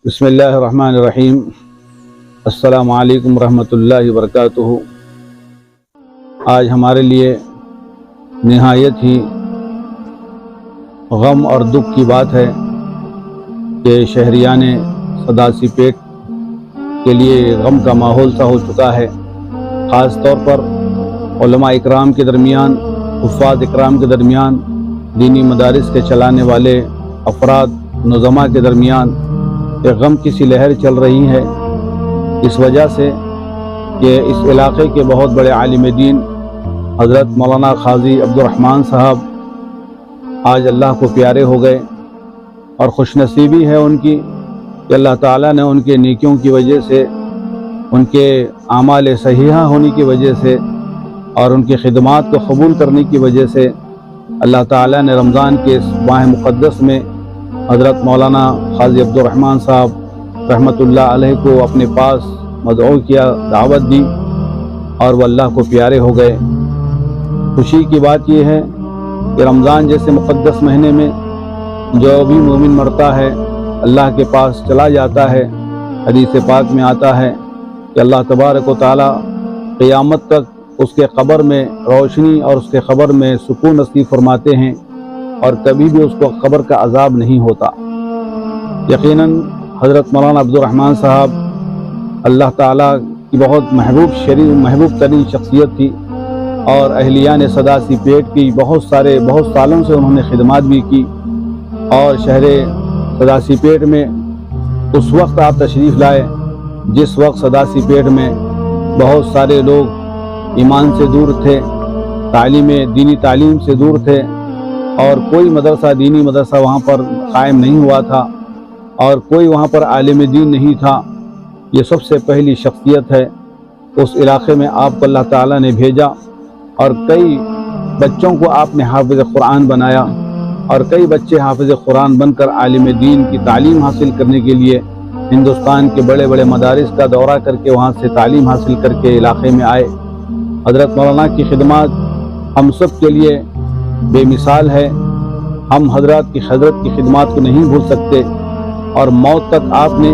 بسم اللہ الرحمن الرحیم۔ السلام علیکم ورحمۃ اللہ وبرکاتہ۔ آج ہمارے لیے نہایت ہی غم اور دکھ کی بات ہے کہ شہریان سداسی پیٹ کے لیے غم کا ماحول سا ہو چکا ہے۔ خاص طور پر علماء اکرام کے درمیان، حفاظ اکرام کے درمیان، دینی مدارس کے چلانے والے افراد نظماء کے درمیان ایک غم کی سی لہر چل رہی ہے، اس وجہ سے کہ اس علاقے کے بہت بڑے عالم دین حضرت مولانا قاضی عبدالرحمن صاحب آج اللہ کو پیارے ہو گئے، اور خوش نصیبی ہے ان کی کہ اللہ تعالیٰ نے ان کے نیکیوں کی وجہ سے، ان کے اعمال صحیحہ ہونے کی وجہ سے اور ان کی خدمات کو قبول کرنے کی وجہ سے اللہ تعالیٰ نے رمضان کے اس ماہ مقدس میں حضرت مولانا قاضی عبدالرحمن صاحب رحمۃ اللہ علیہ کو اپنے پاس مدعو کیا، دعوت دی، اور وہ اللہ کو پیارے ہو گئے۔ خوشی کی بات یہ ہے کہ رمضان جیسے مقدس مہینے میں جو بھی مومن مرتا ہے اللہ کے پاس چلا جاتا ہے، حدیث پاک میں آتا ہے کہ اللہ تبارک و تعالی قیامت تک اس کے قبر میں روشنی اور اس کے قبر میں سکون نصیب فرماتے ہیں، اور کبھی بھی اس کو قبر کا عذاب نہیں ہوتا۔ یقیناً حضرت مولانا عبدالرحمن صاحب اللہ تعالیٰ کی بہت محبوب ترین شخصیت تھی، اور اہلیان سداسی پیٹ کی بہت سالوں سے انہوں نے خدمات بھی کی، اور شہر سداسی پیٹ میں اس وقت آپ تشریف لائے جس وقت سداسی پیٹ میں بہت سارے لوگ ایمان سے دور تھے، دینی تعلیم سے دور تھے، اور کوئی دینی مدرسہ وہاں پر قائم نہیں ہوا تھا، اور کوئی وہاں پر عالم دین نہیں تھا۔ یہ سب سے پہلی شخصیت ہے۔ اس علاقے میں آپ کو اللہ تعالیٰ نے بھیجا، اور کئی بچوں کو آپ نے حافظ قرآن بنایا، اور کئی بچے حافظ قرآن بن کر عالم دین کی تعلیم حاصل کرنے کے لیے ہندوستان کے بڑے بڑے مدارس کا دورہ کر کے وہاں سے تعلیم حاصل کر کے علاقے میں آئے۔ حضرت مولانا کی خدمات ہم سب کے لیے بے مثال ہے۔ ہم حضرت کی خدمات کو نہیں بھول سکتے، اور موت تک آپ نے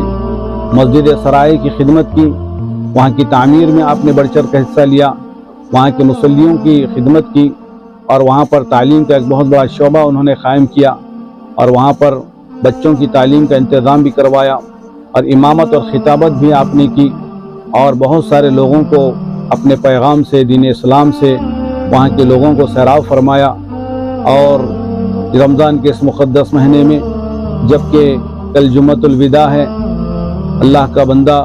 مسجد سرائے کی خدمت کی، وہاں کی تعمیر میں آپ نے بڑھ چڑھ کر حصہ لیا، وہاں کے مصلیوں کی خدمت کی، اور وہاں پر تعلیم کا ایک بہت بڑا شعبہ انہوں نے قائم کیا، اور وہاں پر بچوں کی تعلیم کا انتظام بھی کروایا، اور امامت اور خطابت بھی آپ نے کی، اور بہت سارے لوگوں کو اپنے پیغام سے، دین اسلام سے وہاں کے لوگوں کو سیراب فرمایا۔ اور رمضان کے اس مقدس مہینے میں جبکہ کل جمعۃ الوداع ہے، اللہ کا بندہ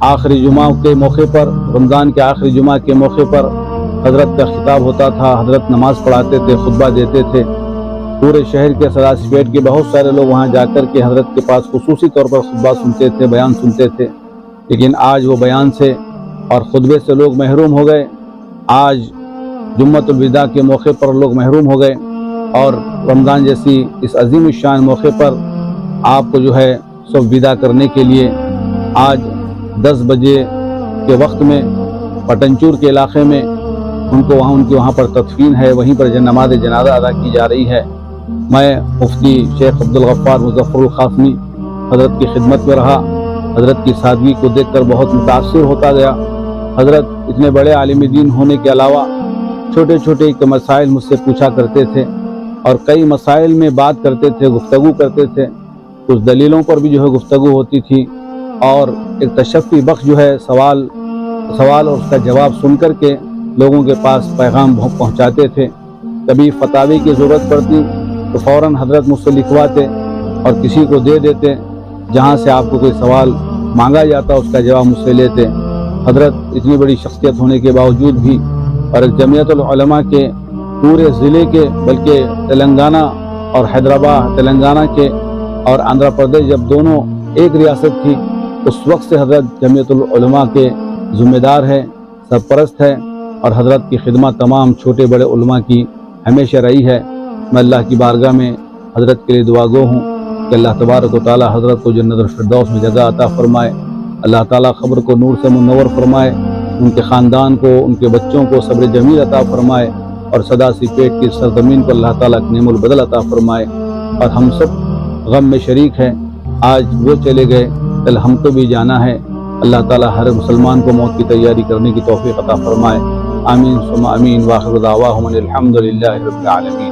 آخری جمعہ کے موقع پر، رمضان کے آخری جمعہ کے موقع پر حضرت کا خطاب ہوتا تھا، حضرت نماز پڑھاتے تھے، خطبہ دیتے تھے، پورے شہر کے سداسی پیٹ کے بہت سارے لوگ وہاں جا کر کے حضرت کے پاس خصوصی طور پر خطبہ سنتے تھے، بیان سنتے تھے، لیکن آج وہ بیان سے اور خطبے سے لوگ محروم ہو گئے۔ آج جمعۃ الوداع کے موقع پر لوگ محروم ہو گئے، اور رمضان جیسی اس عظیم الشان موقع پر آپ کو سب ودا کرنے کے لیے آج 10 بجے کے وقت میں پٹنچور کے علاقے میں ان کی وہاں پر تدفین ہے، وہیں پر نماز جنازہ ادا کی جا رہی ہے۔ میں مفتی شیخ عبدالغفار مظفر القاسمی حضرت کی خدمت میں رہا، حضرت کی سادگی کو دیکھ کر بہت متاثر ہوتا گیا۔ حضرت اتنے بڑے عالم دین ہونے کے علاوہ چھوٹے چھوٹے مسائل مجھ سے پوچھا کرتے تھے، اور کئی مسائل میں بات کرتے تھے، گفتگو کرتے تھے، کچھ دلیلوں پر بھی گفتگو ہوتی تھی، اور ایک تشفی بخش سوال اور اس کا جواب سن کر کے لوگوں کے پاس پیغام پہنچاتے تھے۔ کبھی فتاوی کی ضرورت پڑتی تو فوراً حضرت مجھ سے لکھواتے اور کسی کو دے دیتے، جہاں سے آپ کو کوئی سوال مانگا جاتا اس کا جواب مجھ سے لیتے۔ حضرت اتنی بڑی شخصیت ہونے کے باوجود بھی، اور ایک جمعیت العلماء کے پورے ضلع کے، بلکہ تلنگانہ اور حیدرآباد، تلنگانہ کے اور آندھرا پردیش جب دونوں ایک ریاست تھی، اس وقت سے حضرت جمعیت العلماء کے ذمہ دار ہے، سرپرست ہے، اور حضرت کی خدمت تمام چھوٹے بڑے علماء کی ہمیشہ رہی ہے۔ میں اللہ کی بارگاہ میں حضرت کے لیے دعا گو ہوں کہ اللہ تبارک و تعالی حضرت کو جنت الفردوس میں جگہ عطا فرمائے، اللہ تعالیٰ قبر کو نور سے منور فرمائے، ان کے خاندان کو، ان کے بچوں کو صبر جمیل عطا فرمائے، اور سداسی پیٹ کی سرزمین کو اللہ تعالیٰ نعم البدل عطا فرمائے، اور ہم سب غم میں شریک ہیں۔ آج وہ چلے گئے، کل ہم کو بھی جانا ہے۔ اللہ تعالیٰ ہر مسلمان کو موت کی تیاری کرنے کی توفیق عطا فرمائے۔ آمین ثم آمین۔ وآخر دعواہم الحمد للہ رب العالمین۔